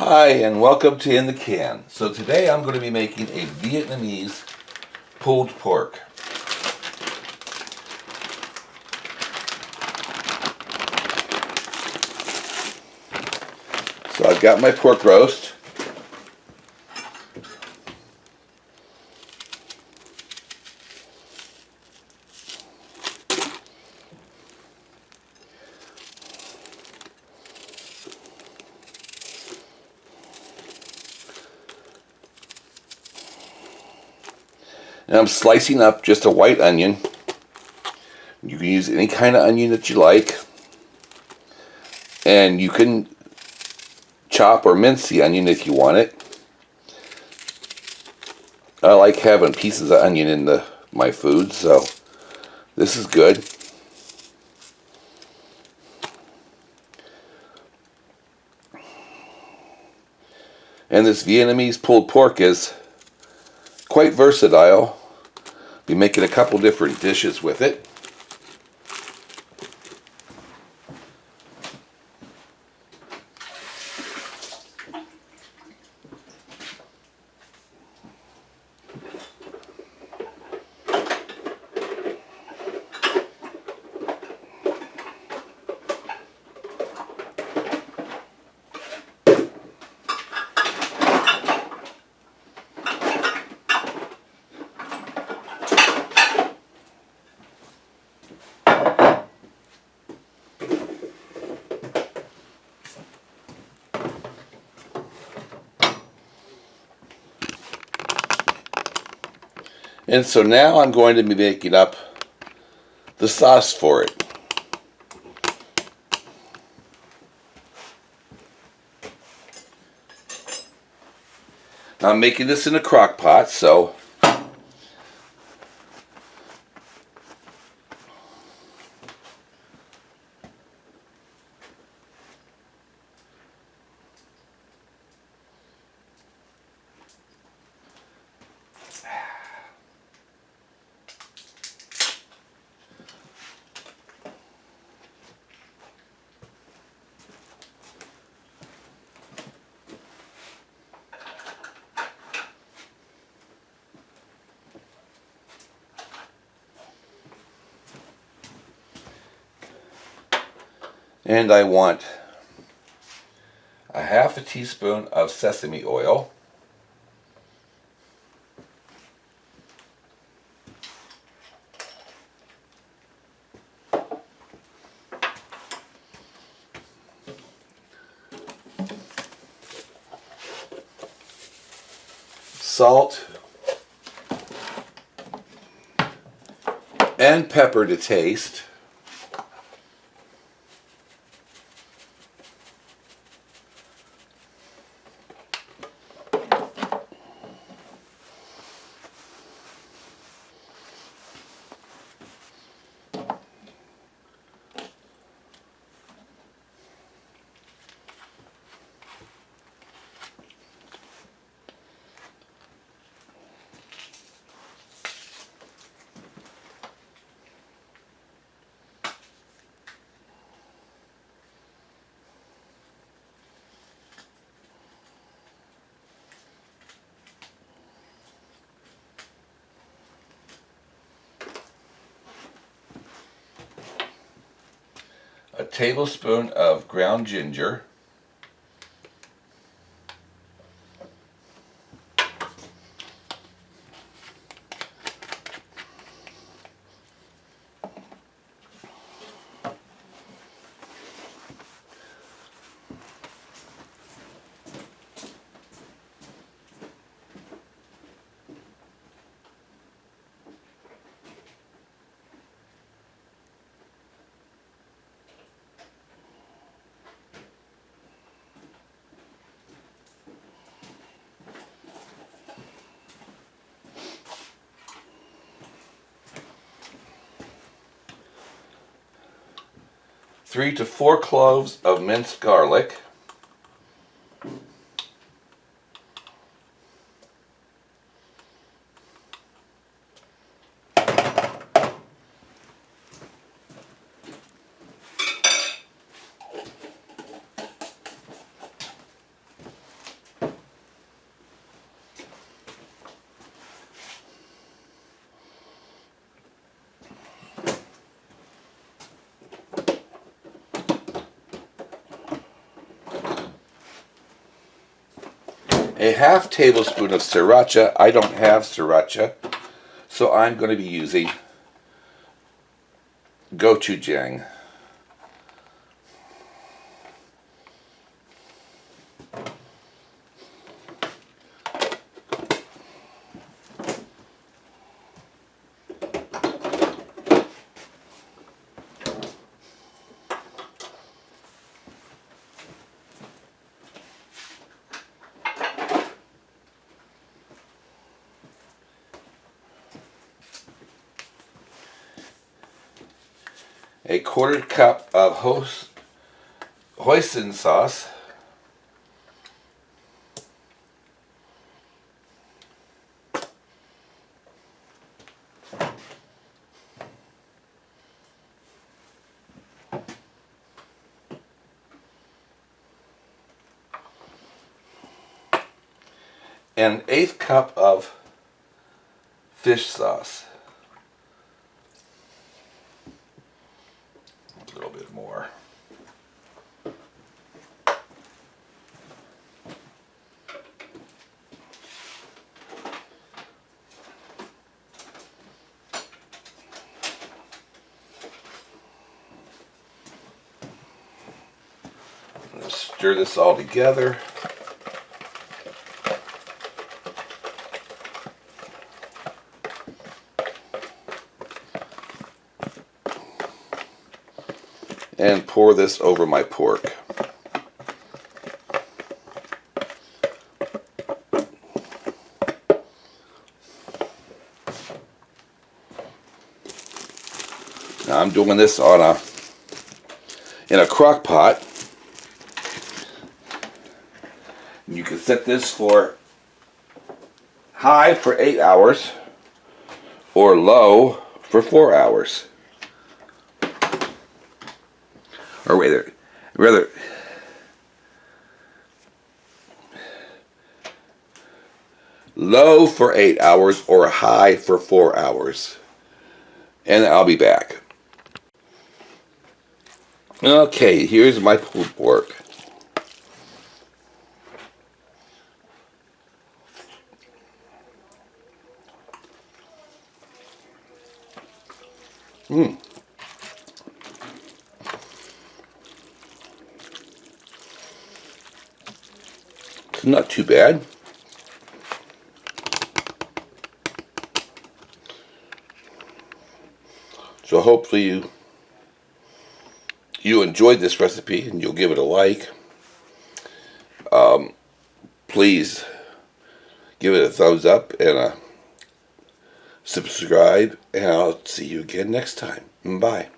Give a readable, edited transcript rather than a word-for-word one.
Hi and welcome to In the Can. So today I'm going to be making a Vietnamese pulled pork. So I've got my pork roast. And I'm slicing up just a white onion. You can use any kind of onion that you like. And you can chop or mince the onion if you want it. I like having pieces of onion in my food, so this is good. And this Vietnamese pulled pork is quite versatile. Be making a couple different dishes with it. And so now I'm going to be making up the sauce for it. Now I'm making this in a crock pot, so and I want a half a teaspoon of sesame oil, salt, and pepper to taste. A tablespoon of ground ginger, three to four cloves of minced garlic, a half tablespoon of sriracha. I don't have sriracha, so I'm going to be using gochujang. A quarter cup of hoisin sauce. And 1/8 cup of fish sauce. A little bit more. I'm going to stir this all together. And pour this over my pork. Now I'm doing this in a crock pot. You can set this for high for 8 hours or low for 4 hours. Or rather, low for 8 hours or high for 4 hours. And I'll be back. Okay, here's my pulled pork. It's not too bad. So hopefully you enjoyed this recipe and you'll give it a like. Please give it a thumbs up and a subscribe, and I'll see you again next time. Bye.